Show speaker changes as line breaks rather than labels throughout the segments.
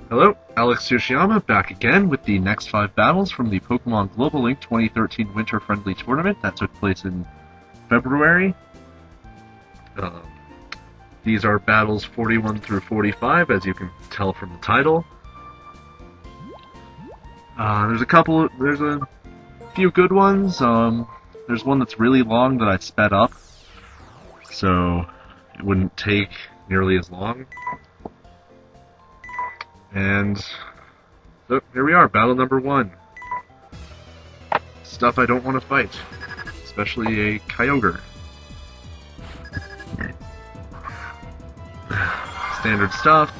Hello, Alex Tsushiyama back again with the next 5 battles from the Pokemon Global Link 2013 Winter Friendly Tournament that took place in February. Um, these are battles 41 through 45, as you can tell from the title. There's a few good ones. There's one that's really long that I sped up, so it wouldn't take nearly as long. And so here we are, battle number 1. Stuff I don't want to fight, especially a Kyogre. Standard stuff.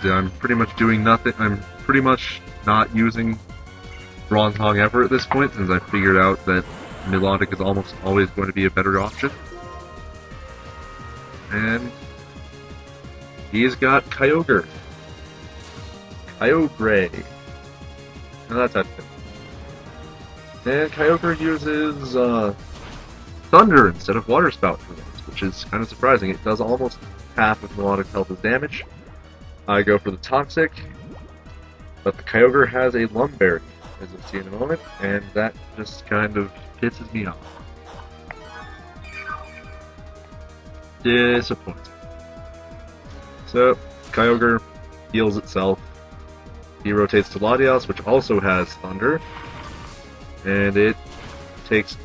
And I'm pretty much doing nothing. I'm pretty much not using Bronzong ever at this point, since I figured out that Melodic is almost always going to be a better option. And he's got Kyogre. Kyogre. And that's it. And Kyogre uses Thunder instead of Water Spout for this, which is kind of surprising. It does almost half of Melodic health as damage. I go for the Toxic, but the Kyogre has a Lumberry, as you'll see in a moment, and that just kind of pisses me off. Disappointing. So, Kyogre heals itself. He rotates to Latias, which also has Thunder, and it takes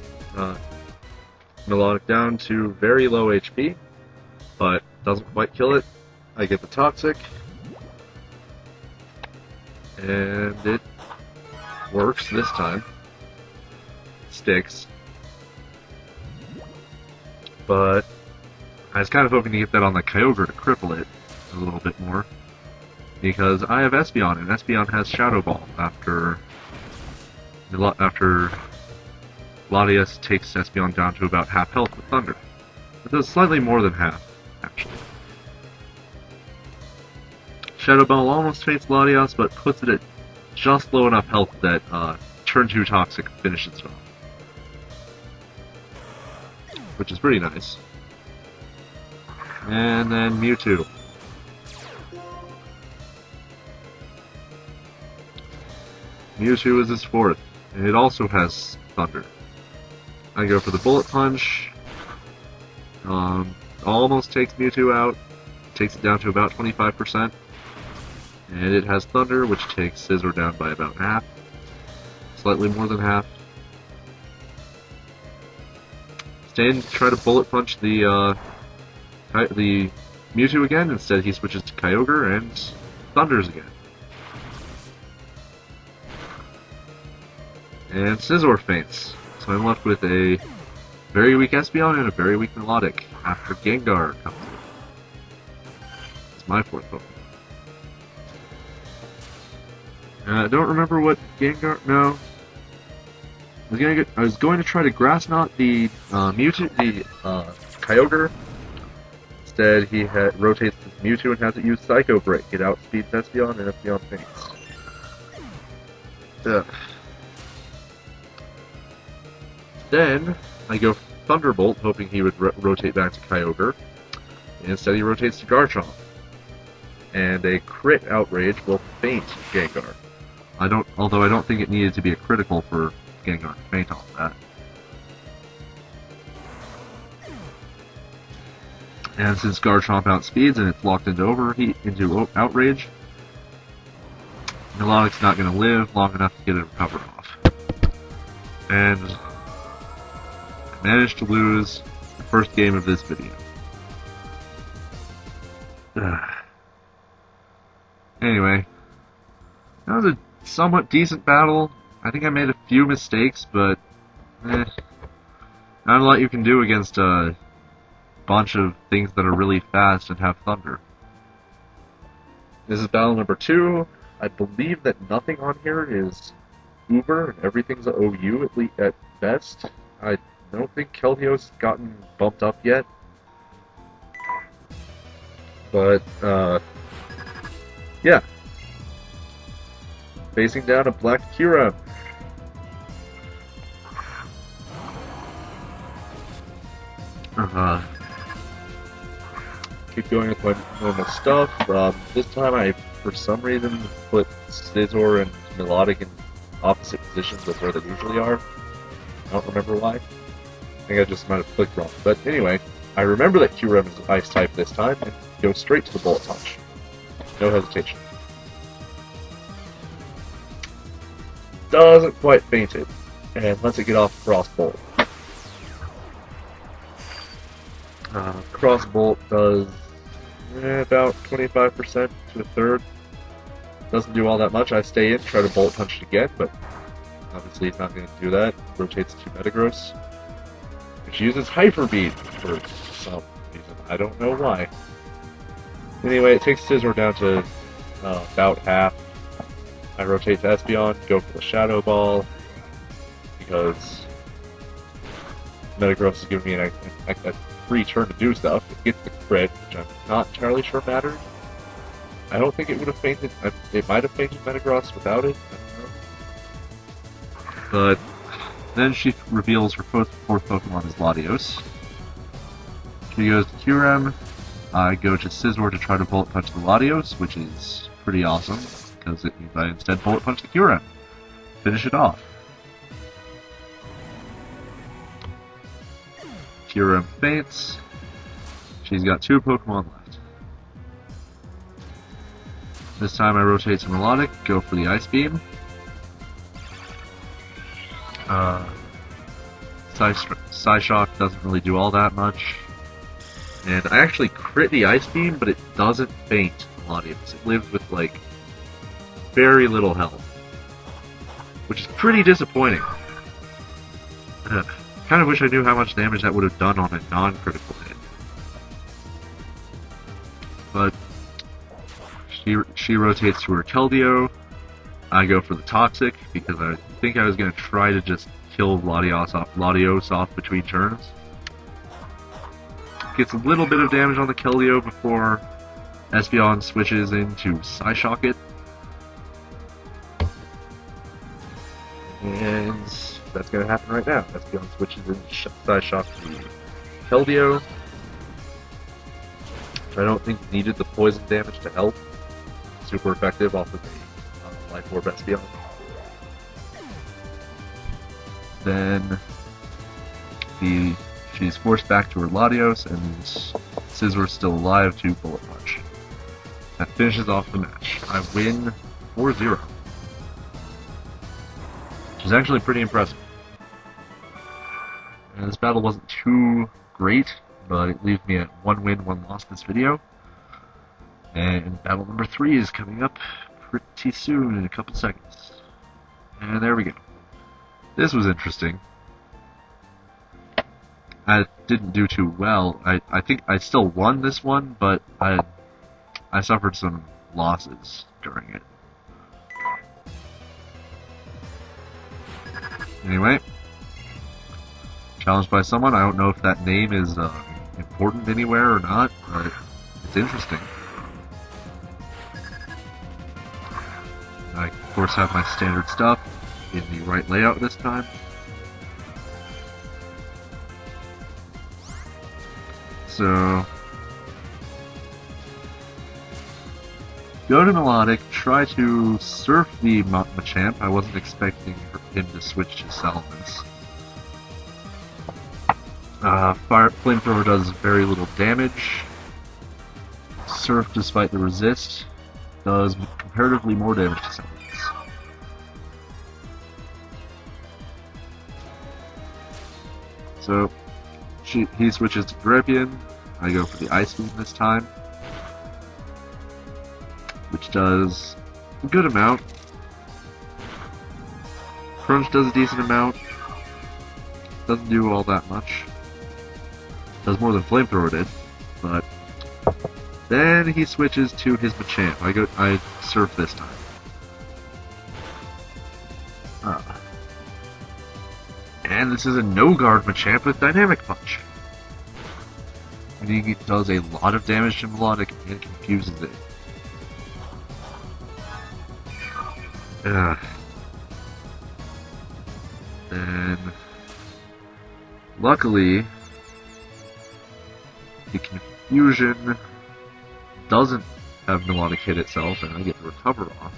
Melodic down to very low HP, but doesn't quite kill it. I get the Toxic, and it works this time. Sticks. But I was kind of hoping to get that on the Kyogre to cripple it a little bit more, because I have Espeon, and Espeon has Shadow Ball after Latias takes Espeon down to about half health with Thunder. It does slightly more than half, actually. Shadow Ball almost fates Latias, but puts it at just low enough health that turn 2 Toxic finishes it off. Which is pretty nice. And then Mewtwo. Mewtwo is his 4th, and it also has Thunder. I go for the Bullet Punch. Almost takes Mewtwo out. Takes it down to about 25%. And it has Thunder, which takes Scizor down by about half. Slightly more than half. Stan try to Bullet Punch the Mewtwo again. Instead, he switches to Kyogre and Thunders again. And Scizor faints. So I'm left with a very weak Espeon and a very weak Melodic after Gengar comes in. It's my 4th Pokemon. I don't remember what Gengar. No. I was going to try to Grass Knot the Kyogre. Instead, he rotates his Mewtwo and has it use Psycho Break. It outspeeds Espeon, and Espeon faints. Ugh. Then, I go Thunderbolt, hoping he would rotate back to Kyogre. Instead, he rotates to Garchomp. And a crit Outrage will faint Gengar. Although I don't think it needed to be a critical for Gengar to faint off that. And since Garchomp outspeeds and it's locked into Outrage, Melodic's not going to live long enough to get it recovered off. And I managed to lose the first game of this video. Anyway, that was a somewhat decent battle. I think I made a few mistakes, but not a lot you can do against a bunch of things that are really fast and have Thunder. This is battle number 2. I believe that nothing on here is Uber, and everything's a OU at best. I don't think Keldio's gotten bumped up yet. But, yeah. Facing down a Black Kira. Kick keep going with my normal stuff. This time I, for some reason, put Scizor and Melodic in opposite positions of where they usually are. I don't remember why. I think I just might have clicked wrong. But anyway, I remember that Kyurem is Ice type this time, and go straight to the Bullet Punch. No hesitation. Doesn't quite faint it, and lets it get off Cross Bolt. Cross Bolt does about 25% to a third. Doesn't do all that much. I stay in, try to Bullet Punch it again, but obviously he's not going to do that. Rotates to Metagross, which uses Hyper Beam for some reason. I don't know why. Anyway, it takes Scizor down to about half. I rotate to Espeon, go for the Shadow Ball, because Metagross is giving me a free turn to do stuff. It gets the crit, which I'm not entirely sure matters. I don't think it would have fainted. It might have fainted Metagross without it. I don't know. But then she reveals her fourth Pokemon is Latios. She goes to Kyurem. I go to Scizor to try to Bullet Punch the Latios, which is pretty awesome, because it means I instead Bullet Punch the Kyurem. Finish it off. Kyurem faints. She's got 2 Pokemon left. This time I rotate to Melodic, go for the Ice Beam. Psyshock doesn't really do all that much. And I actually crit the Ice Beam, but it doesn't faint Latios. It lives with, like, very little health. Which is pretty disappointing. Kind of wish I knew how much damage that would have done on a non-critical hit. But she rotates to her Keldeo. I go for the Toxic because I think I was going to try to just kill Latios off between turns. Gets a little bit of damage on the Keldeo before Espeon switches into Psyshock it. And that's going to happen right now. Espeon switches into Psyshock the Keldeo. I don't think needed the poison damage to help. Super effective off of the Life Orb Espeon. Then she's forced back to her Latios, and Scizor's still alive to Bullet Punch. That finishes off the match. I win 4-0. Which is actually pretty impressive. And this battle wasn't too great, but it leaves me at 1 win, 1 loss this video. And battle number 3 is coming up pretty soon, in a couple seconds. And there we go. This was interesting. I didn't do too well. I think I still won this one, but I suffered some losses during it. Anyway, challenged by someone. I don't know if that name is important anywhere or not, but it's interesting. I, of course, have my standard stuff in the right layout this time. So, go to Melodic, try to surf the Machamp. I wasn't expecting him to switch to Salamence. Flamethrower does very little damage. Surf, despite the resist, does comparatively more damage to Salamence. So, he switches to Drapion. I go for the Ice Beam this time, which does a good amount. Crunch does a decent amount. Doesn't do all that much. Does more than Flamethrower did, but then he switches to his Machamp. I surf this time. And this is a no-guard Machamp with Dynamic Punch. Meaning it does a lot of damage to Melodic and confuses it. Then, luckily, the confusion doesn't have Melodic hit itself, and I get to recover off,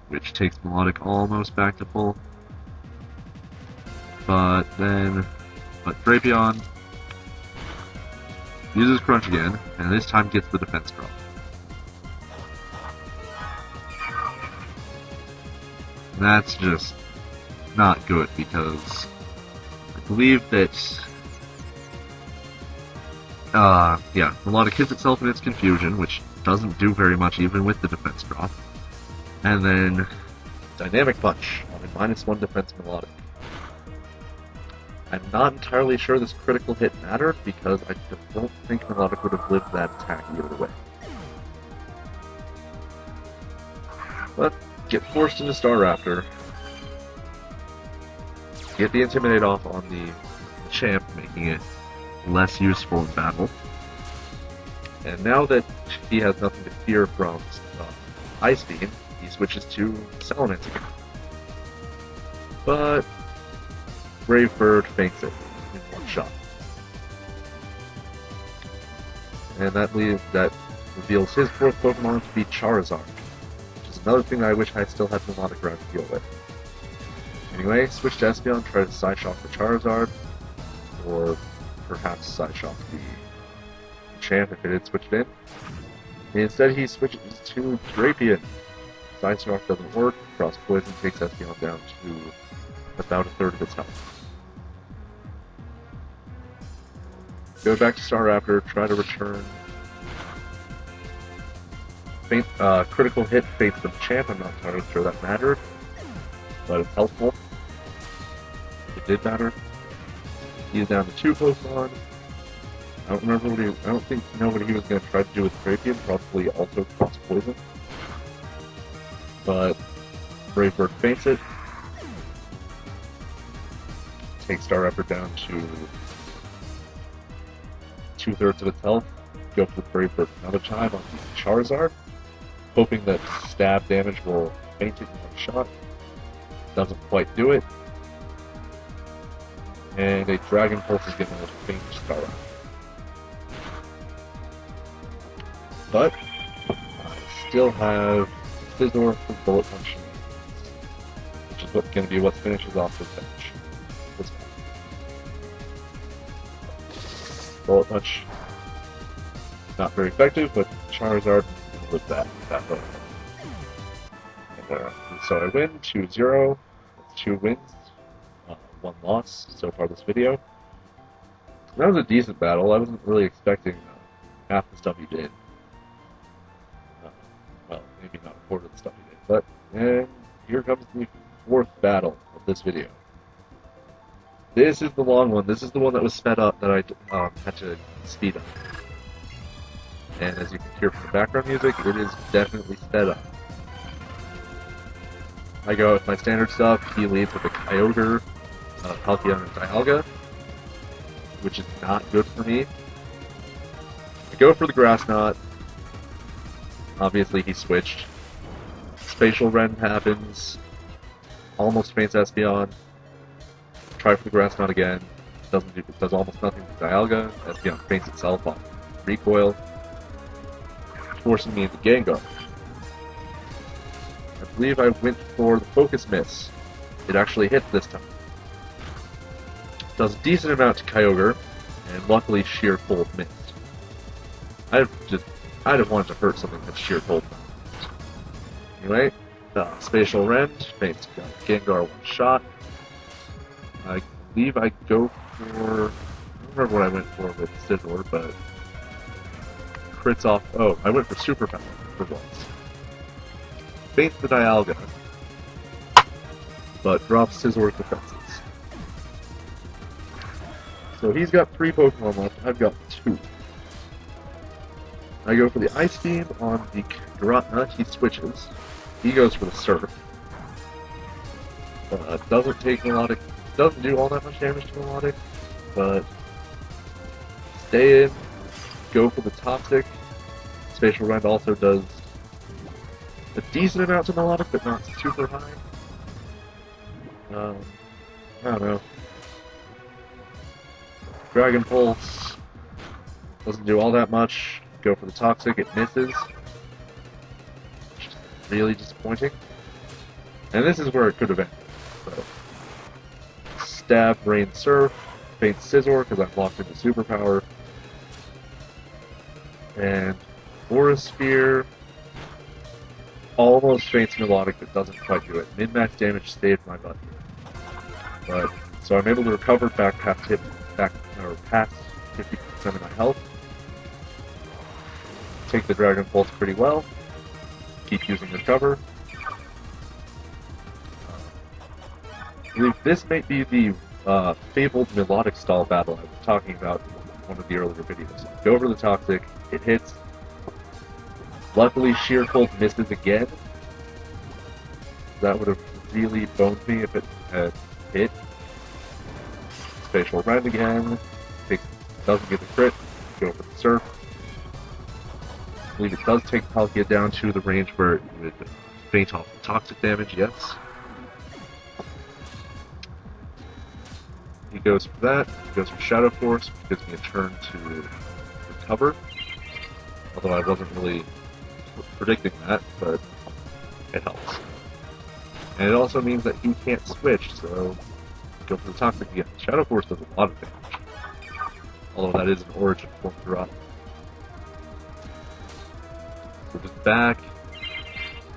which takes Melodic almost back to full. But Drapion uses Crunch again, and this time gets the defense drop. And that's just not good, because I believe that yeah, Melodic hits itself in its confusion, which doesn't do very much even with the defense drop. And then Dynamic Punch on a -1 defense Melodic. I'm not entirely sure this critical hit mattered, because I don't think Melodic would have lived that attack either way. But get forced into Staraptor. Get the Intimidate off on the champ, making it less useful in battle. And now that he has nothing to fear from Ice Beam, he switches to Salamence again. But Brave Bird feints it in one shot. And that reveals his fourth Pokemon to be Charizard, which is another thing that I wish I still had Melodic around to deal with. Anyway, switch to Espeon, try to Psyshock the Charizard, or perhaps Psyshock the champ if it had switched in. Instead, he switches to Drapion. Psyshock doesn't work, Cross Poison takes Espeon down to about a third of its health. Go back to Staraptor, try to return. Critical hit fates the champ, I'm not entirely sure that mattered, but it's helpful. It did matter. He's down to 2 Pokemon. I don't know what he was going to try to do with Drapion, probably also Cross Poison. But Brave Bird feints it. Takes Staraptor down to 2/3 of its health. Go for the Brave Bird another time on the Charizard, hoping that stab damage will faint it in one shot. Doesn't quite do it. And a Dragon Pulse is getting able to faint Staraptor. But I still have Scizor for Bullet Punch, which is going to be what finishes off this match. Bullet Punch, not very effective, but Charizard with that bow. So I win 2-0 with 2 wins, 1 loss so far this video. That was a decent battle. I wasn't really expecting half the stuff he did. Well, maybe not a quarter of the stuff he did, but and here comes the 4th battle of this video. This is the long one. This is the one that was sped up that I had to speed up. And as you can hear from the background music, it is definitely sped up. I go with my standard stuff. He leads with a Kyogre, Palkia, and Dialga, which is not good for me. I go for the Grass Knot. Obviously, he switched. Spatial Rend happens. Almost faints Espeon. Try for the Grass Knot again. Does almost nothing to Dialga. Espeon faints itself on recoil, forcing me into Gengar. I believe I went for the Focus Miss. It actually hit this time. Does a decent amount to Kyogre, and luckily Sheer Cold missed. I'd have wanted to hurt something that's Sheer Cold. Anyway, Spatial Rend faints Gengar one shot. I believe I go for... I don't remember what I went for with Scizor, but... crits off... Oh, I went for Super Power for once. Faints the Dialga, but drops Scizor's defenses. So he's got 3 Pokemon left, I've got 2. I go for the Ice Beam on the Garotna, he switches. He goes for the Surf. Doesn't take Melodic, doesn't do all that much damage to Melodic, but stay in, go for the Toxic. Spatial Rend also does a decent amount to Melodic, but not super high. I don't know. Dragon Pulse doesn't do all that much. Go for the Toxic, it misses. Which is really disappointing. And this is where it could have ended. So, Stab, Rain Surf, Faint Scizor because I'm locked into Superpower. And Aura Sphere almost faints Melodic but doesn't quite do it. Min-max damage saved my butt here. But so I'm able to recover past 50% of my health. Take the Dragon Pulse pretty well. Keep using Recover. I believe this might be the fabled Melodic Stall battle I was talking about in one of the earlier videos. Go over the Toxic, it hits. Luckily, Sheer Cold misses again. That would have really boned me if it had hit. Spatial Rend again. Doesn't get the crit. Go for the Surf. I believe it does take Palkia down to the range where it would faint off the toxic damage, yes. He goes for that. He goes for Shadow Force, which gives me a turn to recover. Although I wasn't really predicting that, but it helps. And it also means that he can't switch, so go for the Toxic again. Shadow Force does a lot of damage. Although that is an Origin form drop. So just back.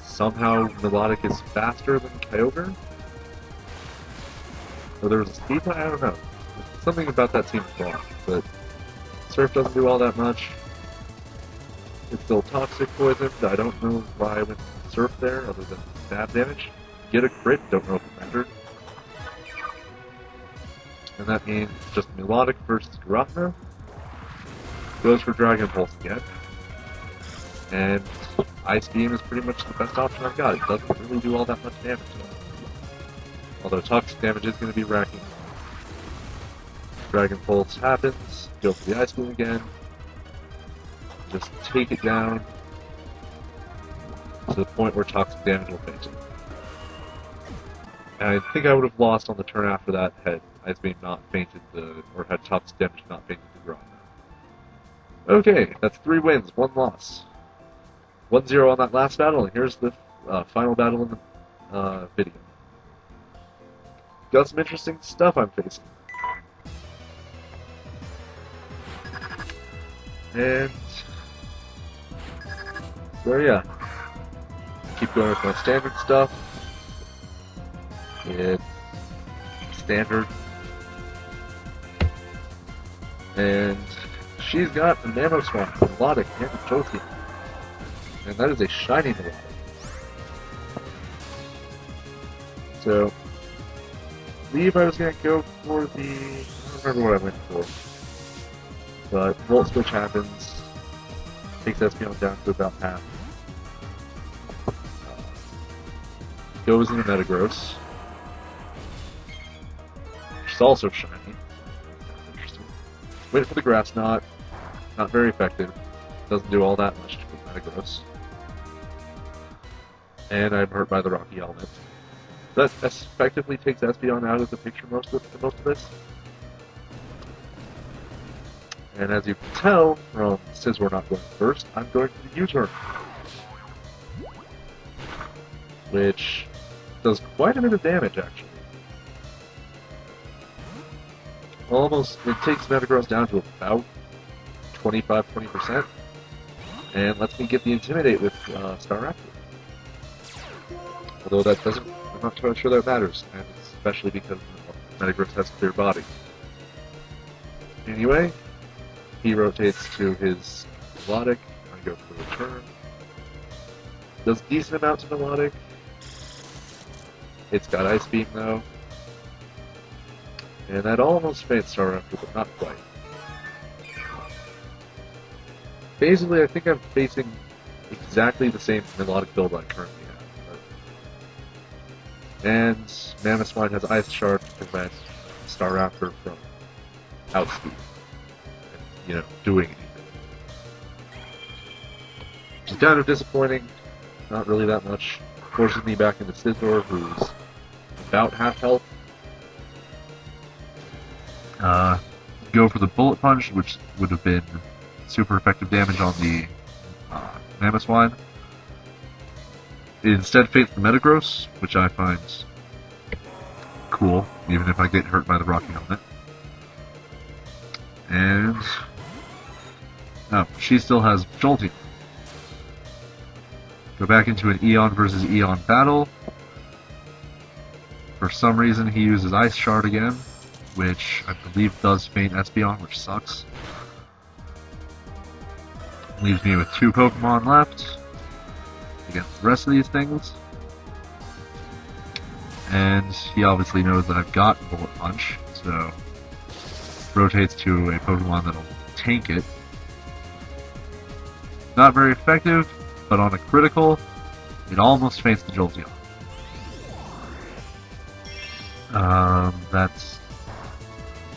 Somehow Melodic is faster than Kyogre? Or there was a speed tie? I don't know. Something about that seems wrong, but Surf doesn't do all that much. It's still Toxic Poisoned. I don't know why I went Surf there, other than stab damage. Get a crit, don't know if it mattered. And that means just Melodic versus Garotna. Goes for Dragon Pulse again. And Ice Beam is pretty much the best option I've got. It doesn't really do all that much damage though. Although Toxic damage is going to be racking. Dragon Pulse happens. Go for the Ice Beam again. Just take it down to the point where Toxic damage will faint it. And I think I would have lost on the turn after that had Ice Beam not fainted or had Toxic damage not fainted the Garotna. Okay, that's 3 wins, 1 loss. 1-0 on that last battle, and here's the final battle in the video. Got some interesting stuff I'm facing. And so yeah, keep going with my standard stuff. It's standard. And she's got a Nanoswine, Melodic, and a Jolteon. And that is a shiny Melodic. So, I believe I was going to go for the... I don't remember what I went for. But Volt Switch happens. Takes Espeon down to about half. Goes into Metagross. Which is also shiny. Interesting. Wait for the Grass Knot. Not very effective. Doesn't do all that much to Metagross. And I'm hurt by the Rocky Helmet. That effectively takes Espeon out of the picture most of this. And as you can tell from Scizor not going first, I'm going for the U-turn. Which does quite a bit of damage, actually. It takes Metagross down to about 25-20%. And lets me get the Intimidate with Staraptor. Although that doesn't, I'm not totally sure that matters, and especially because Metagross has clear body. Anyway, he rotates to his Melodic. I go for the return. Does decent amount to Melodic. It's got Ice Beam though. And that almost faints Staraptor, but not quite. Basically, I think I'm facing exactly the same Melodic build I currently have. And Nanoswine has Ice Shard to prevent Staraptor from outspeed. Doing anything. Which is kind of disappointing. Not really that much. Forces me back into Scizor, who's about half health. Go for the Bullet Punch, which would have been super effective damage on the Mamoswine. It instead fates the Metagross, which I find cool, even if I get hurt by the Rocky Helmet. And oh, she still has Jolteon. Go back into an Eon versus Eon battle. For some reason, he uses Ice Shard again, which I believe does faint Espeon, which sucks. Leaves me with 2 Pokemon left against the rest of these things. And he obviously knows that I've got Bullet Punch, so rotates to a Pokemon that'll tank it. Not very effective, but on a critical, it almost faints the Jolteon. That's...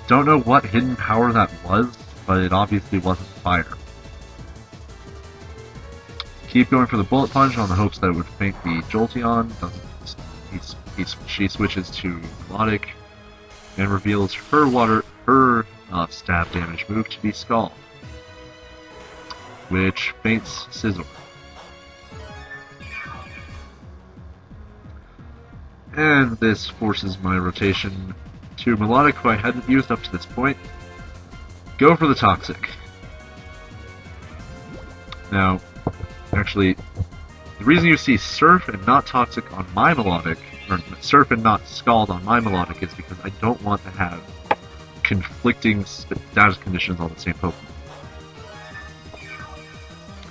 Don't know what hidden power that was, but it obviously wasn't fire. Keep going for the Bullet Punch on the hopes that it would faint the Jolteon. She switches to Melodic and reveals her stab damage move to be Scald, which faints Scizor. And this forces my rotation to Melodic, who I hadn't used up to this point. Go for the Toxic. Now, actually, the reason you see Surf and not Toxic on my Melodic, or Surf and not Scald on my Melodic, is because I don't want to have conflicting status conditions on the same Pokemon.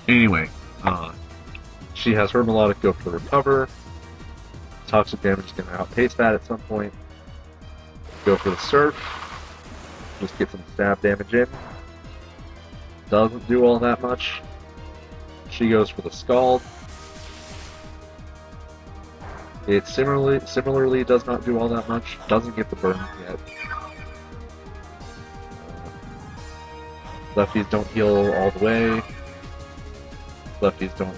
Anyway, she has her Melodic go for Recover. Toxic damage is going to outpace that at some point. Go for the Surf. Just get some stab damage in. Doesn't do all that much. She goes for the Scald. It similarly does not do all that much. Doesn't get the burn yet. Lefties don't heal all the way. Lefties don't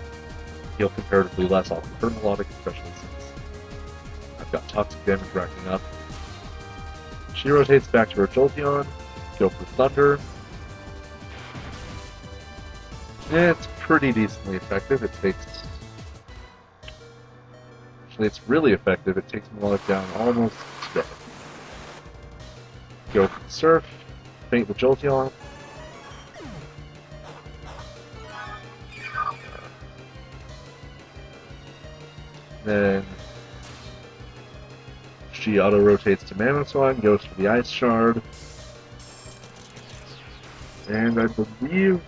heal comparatively less off of her Melodic, especially since I've got toxic damage racking up. She rotates back to her Jolteon. Go for Thunder. It's pretty decently effective. It takes... Actually, it's really effective. It takes Melodic down almost to death. Go for the Surf. Faint the Jolteon. Then she auto-rotates to Mamoswine, goes for the Ice Shard. And I believe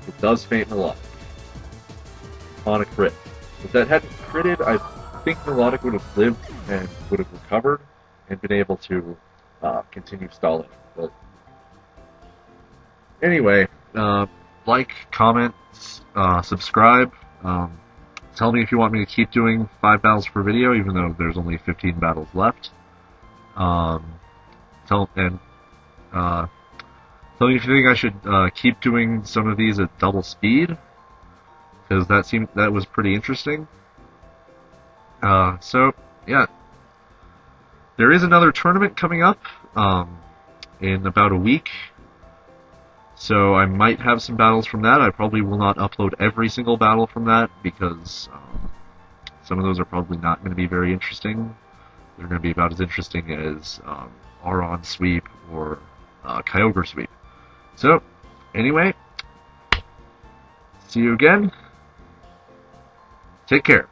it does faint Melodic on a crit. If that hadn't critted, I think Melodic would have lived and would have recovered and been able to continue stalling. But anyway, like, comment, subscribe. Tell me if you want me to keep doing 5 battles per video, even though there's only 15 battles left. Tell me if you think I should keep doing some of these at double speed, because that was pretty interesting. So yeah, there is another tournament coming up in about a week. So I might have some battles from that. I probably will not upload every single battle from that, because some of those are probably not going to be very interesting. They're going to be about as interesting as Auron Sweep or Kyogre Sweep. So, anyway, see you again. Take care.